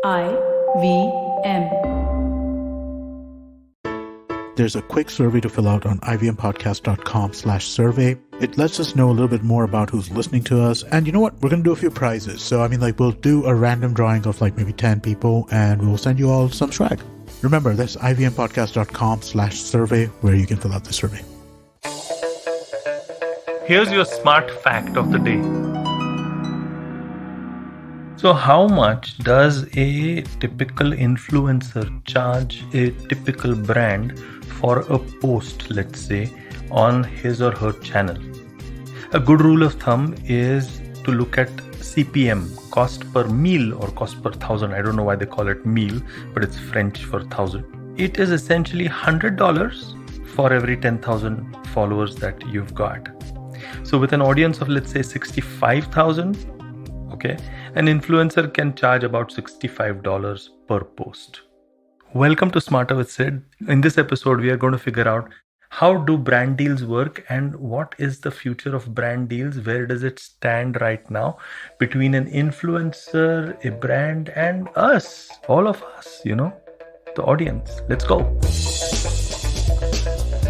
IVM. There's a quick survey to fill out on ivmpodcast.com/survey. It lets us know a little bit more about who's listening to us. And you know what? We're going to do a few prizes. So, we'll do a random drawing of maybe 10 people and we'll send you all some swag. Remember, that's ivmpodcast.com/survey where you can fill out the survey. Here's your smart fact of the day. So how much does a typical influencer charge a typical brand for a post, let's say, on his or her channel? A good rule of thumb is to look at CPM, cost per meal or cost per thousand. I don't know why they call it meal, but it's French for thousand. It is essentially $100 for every 10,000 followers that you've got. So with an audience of, let's say, 65,000, okay, an influencer can charge about $65 per post. Welcome to Smarter with Sid. In this episode, we are going to figure out how do brand deals work and what is the future of brand deals? Where does it stand right now between an influencer, a brand, and us, all of us, the audience. Let's go.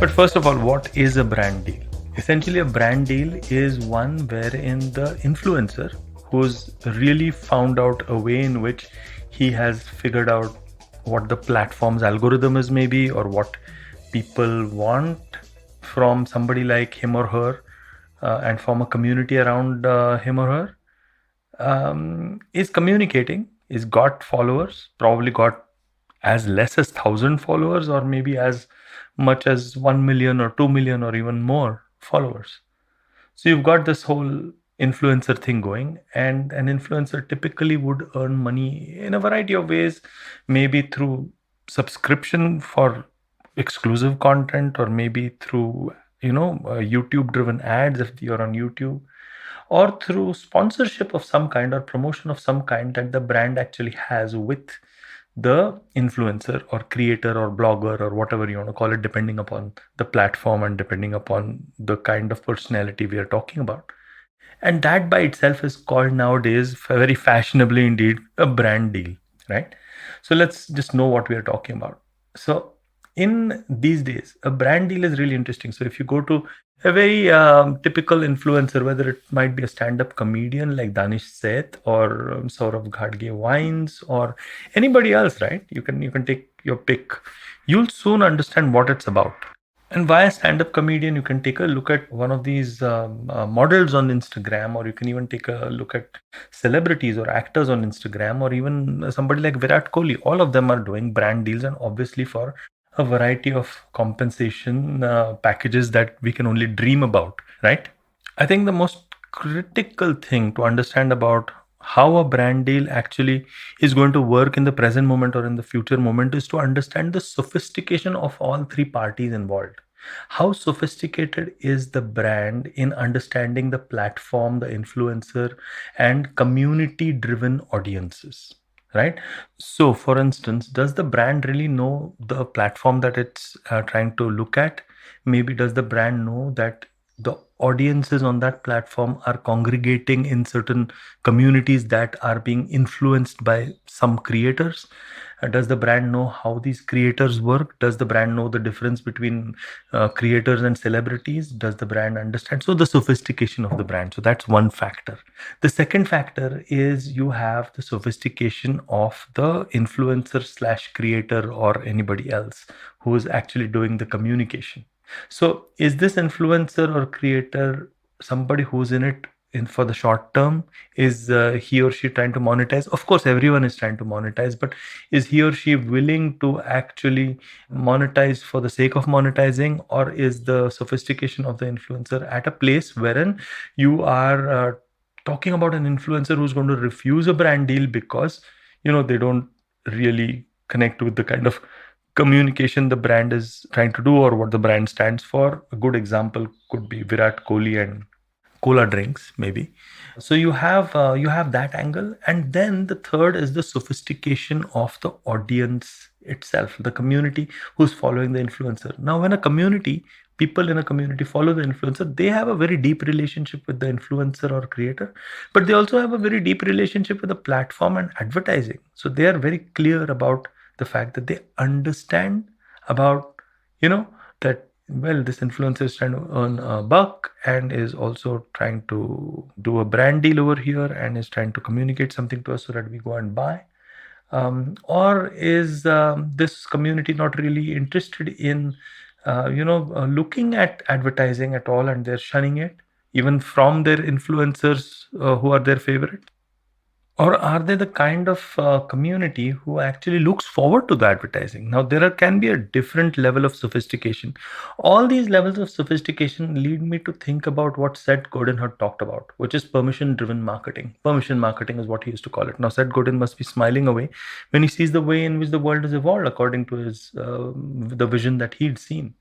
But first of all, what is a brand deal? Essentially, a brand deal is one wherein the influencer who's really found out a way in which he has figured out what the platform's algorithm is maybe, or what people want from somebody like him or her, and from a community around him or her, is communicating, is got followers, probably got as less as 1,000 followers or maybe as much as 1 million or 2 million or even more followers. So you've got this whole influencer thing going, and an influencer typically would earn money in a variety of ways, maybe through subscription for exclusive content, or maybe through YouTube driven ads if you're on YouTube, or through sponsorship of some kind or promotion of some kind that the brand actually has with the influencer or creator or blogger or whatever you want to call it, depending upon the platform and depending upon the kind of personality we are talking about. And that by itself is called nowadays, very fashionably indeed, a brand deal, right? So let's just know what we are talking about. So in these days, a brand deal is really interesting. So if you go to a very typical influencer, whether it might be a stand-up comedian like Danish Seth or Saurav Ghadge Wines or anybody else, right? You can take your pick. You'll soon understand what it's about. And via stand-up comedian, you can take a look at one of these models on Instagram, or you can even take a look at celebrities or actors on Instagram, or even somebody like Virat Kohli. All of them are doing brand deals, and obviously for a variety of compensation packages that we can only dream about, right? I think the most critical thing to understand about how a brand deal actually is going to work in the present moment or in the future moment is to understand the sophistication of all three parties involved. How sophisticated is the brand in understanding the platform, the influencer, and community driven audiences? Right? So, for instance, does the brand really know the platform that it's trying to look at? Maybe does the brand know that the audiences on that platform are congregating in certain communities that are being influenced by some creators? Does the brand know how these creators work? Does the brand know the difference between creators and celebrities? Does the brand understand? So the sophistication of the brand. So that's one factor. The second factor is you have the sophistication of the influencer slash creator or anybody else who is actually doing the communication. So is this influencer or creator somebody who's in it for the short term? Is he or she trying to monetize? Of course, everyone is trying to monetize, but is he or she willing to actually monetize for the sake of monetizing, or is the sophistication of the influencer at a place wherein you are talking about an influencer who's going to refuse a brand deal because they don't really connect with the kind of communication the brand is trying to do or what the brand stands for? A good example could be Virat Kohli and cola drinks, maybe. So you have that angle, and then the third is the sophistication of the audience itself, the community who's following the influencer. Now, when a community people in a community follow the influencer, they have a very deep relationship with the influencer or creator, but they also have a very deep relationship with the platform and advertising. So they are very clear about the fact that they understand about, that, well, this influencer is trying to earn a buck and is also trying to do a brand deal over here and is trying to communicate something to us so that we go and buy. Or is this community not really interested in looking at advertising at all, and they're shunning it even from their influencers who are their favorite? Or are they the kind of community who actually looks forward to the advertising? Now, can be a different level of sophistication. All these levels of sophistication lead me to think about what Seth Godin had talked about, which is permission driven marketing. Permission marketing is what he used to call it. Now, Seth Godin must be smiling away when he sees the way in which the world has evolved according to the vision that he'd seen.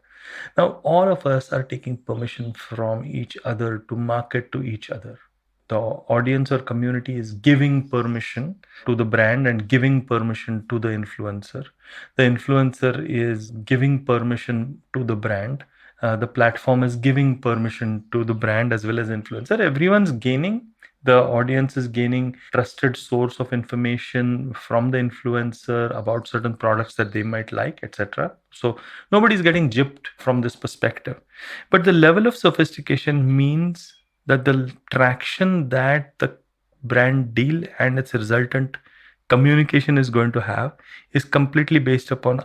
Now, all of us are taking permission from each other to market to each other. The audience or community is giving permission to the brand and giving permission to the influencer. The influencer is giving permission to the brand. The platform is giving permission to the brand as well as influencer. Everyone's gaining. The audience is gaining trusted source of information from the influencer about certain products that they might like, etc. So nobody's getting gypped from this perspective. But the level of sophistication means that the traction that the brand deal and its resultant communication is going to have is completely based upon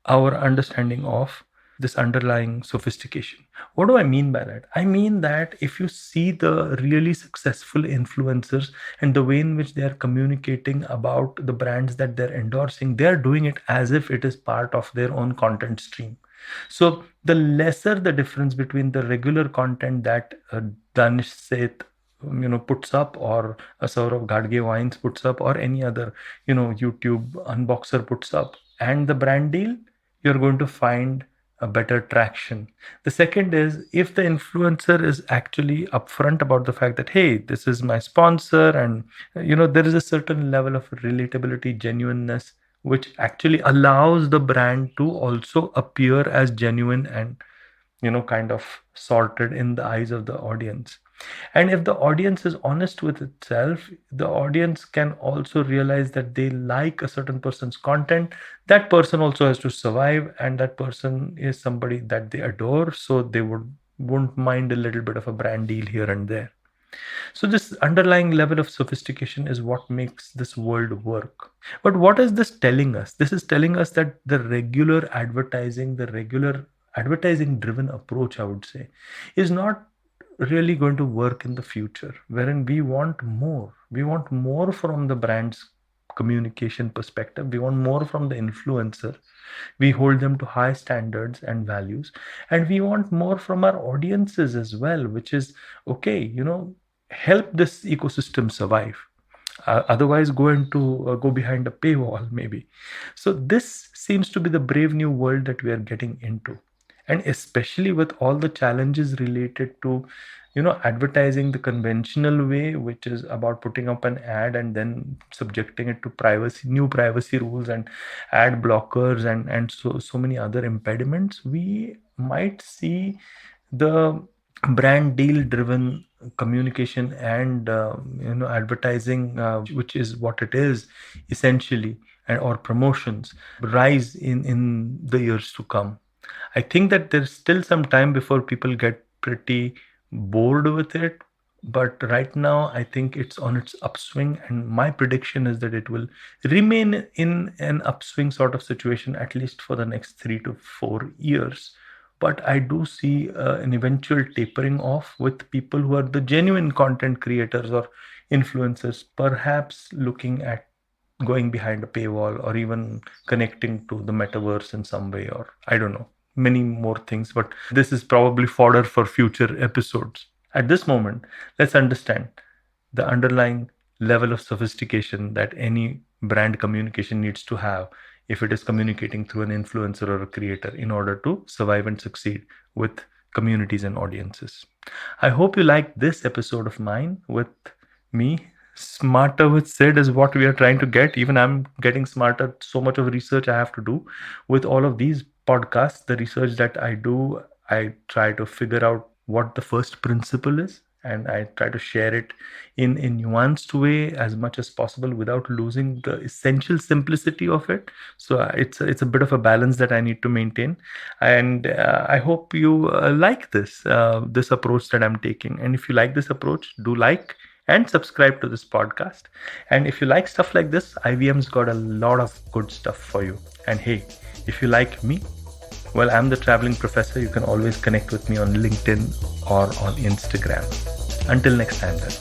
our understanding of this underlying sophistication. What do I mean by that? I mean that if you see the really successful influencers and the way in which they are communicating about the brands that they're endorsing, they are doing it as if it is part of their own content stream. So the lesser the difference between the regular content that Danish Seth puts up, or a Saurav Gadge Wines puts up, or any other YouTube unboxer puts up, and the brand deal, you're going to find a better traction. The second is, if the influencer is actually upfront about the fact that, hey, this is my sponsor, and there is a certain level of relatability, genuineness, which actually allows the brand to also appear as genuine and kind of sorted in the eyes of the audience. And if the audience is honest with itself, the audience can also realize that they like a certain person's content. That person also has to survive, and that person is somebody that they adore, so they won't mind a little bit of a brand deal here and there. So this underlying level of sophistication is what makes this world work. But what is this telling us? This is telling us that the regular advertising driven approach, I would say, is not really going to work in the future, wherein we want more. We want more from the brand's communication perspective. We want more from the influencer. We hold them to high standards and values. And we want more from our audiences as well, which is okay, help this ecosystem survive. Otherwise, go behind a paywall, maybe. So this seems to be the brave new world that we are getting into, and especially with all the challenges related to advertising the conventional way, which is about putting up an ad and then subjecting it to new privacy rules and ad blockers, and so many other impediments. We might see the brand deal driven communication and advertising, which is what it is essentially, or promotions, rise in the years to come. I think that there's still some time before people get pretty bored with it, but right now I think it's on its upswing, and my prediction is that it will remain in an upswing sort of situation at least for the next 3 to 4 years. But I do see an eventual tapering off, with people who are the genuine content creators or influencers perhaps looking at going behind a paywall, or even connecting to the metaverse in some way, or I don't know, many more things. But this is probably fodder for future episodes. At this moment, let's understand the underlying level of sophistication that any brand communication needs to have if it is communicating through an influencer or a creator in order to survive and succeed with communities and audiences. I hope you liked this episode of mine with me. Smarter with Sid is what we are trying to get. Even I'm getting smarter. So much of research I have to do with all of these podcasts. The research that I do, I try to figure out what the first principle is, and I try to share it in a nuanced way as much as possible without losing the essential simplicity of it. So it's a bit of a balance that I need to maintain, and I hope you like this approach that I'm taking. And if you like this approach, do like and subscribe to this podcast. And if you like stuff like this, IVM's got a lot of good stuff for you. And hey, if you like me, well, I'm the traveling professor. You can always connect with me on LinkedIn or on Instagram. Until next time, then.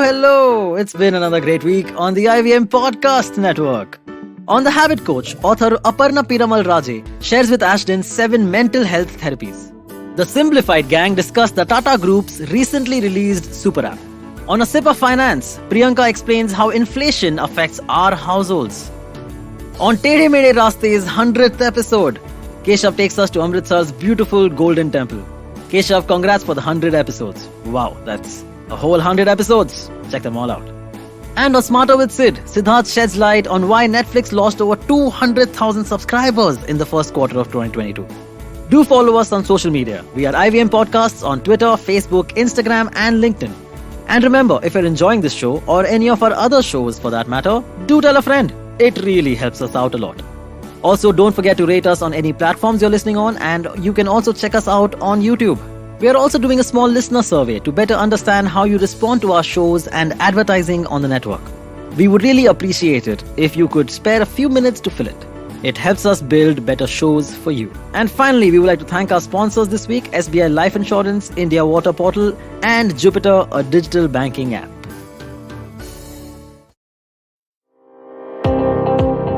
Hello. It's been another great week on the IVM Podcast Network. On The Habit Coach, author Aparna Piramal Raje shares with Ashton 7 mental health therapies. The Simplified Gang discussed the Tata Group's recently released super app. On A Sip of Finance, Priyanka explains how inflation affects our households. On Tede Mede Raste's 100th episode, Keshav takes us to Amritsar's beautiful Golden Temple. Keshav, congrats for the 100 episodes. Wow, that's a whole 100 episodes. Check them all out. And on Smarter with Sid, Siddharth sheds light on why Netflix lost over 200,000 subscribers in the first quarter of 2022. Do follow us on social media. We are IVM Podcasts on Twitter, Facebook, Instagram, and LinkedIn. And remember, if you're enjoying this show or any of our other shows for that matter, do tell a friend. It really helps us out a lot. Also, don't forget to rate us on any platforms you're listening on, and you can also check us out on YouTube. We are also doing a small listener survey to better understand how you respond to our shows and advertising on the network. We would really appreciate it if you could spare a few minutes to fill it. It helps us build better shows for you. And finally, we would like to thank our sponsors this week, SBI Life Insurance, India Water Portal, and Jupiter, a digital banking app.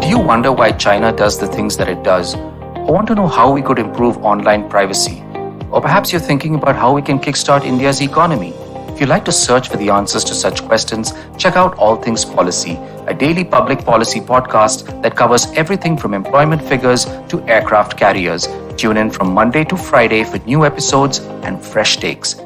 Do you wonder why China does the things that it does? Or want to know how we could improve online privacy? Or perhaps you're thinking about how we can kickstart India's economy. If you'd like to search for the answers to such questions, check out All Things Policy, a daily public policy podcast that covers everything from employment figures to aircraft carriers. Tune in from Monday to Friday for new episodes and fresh takes.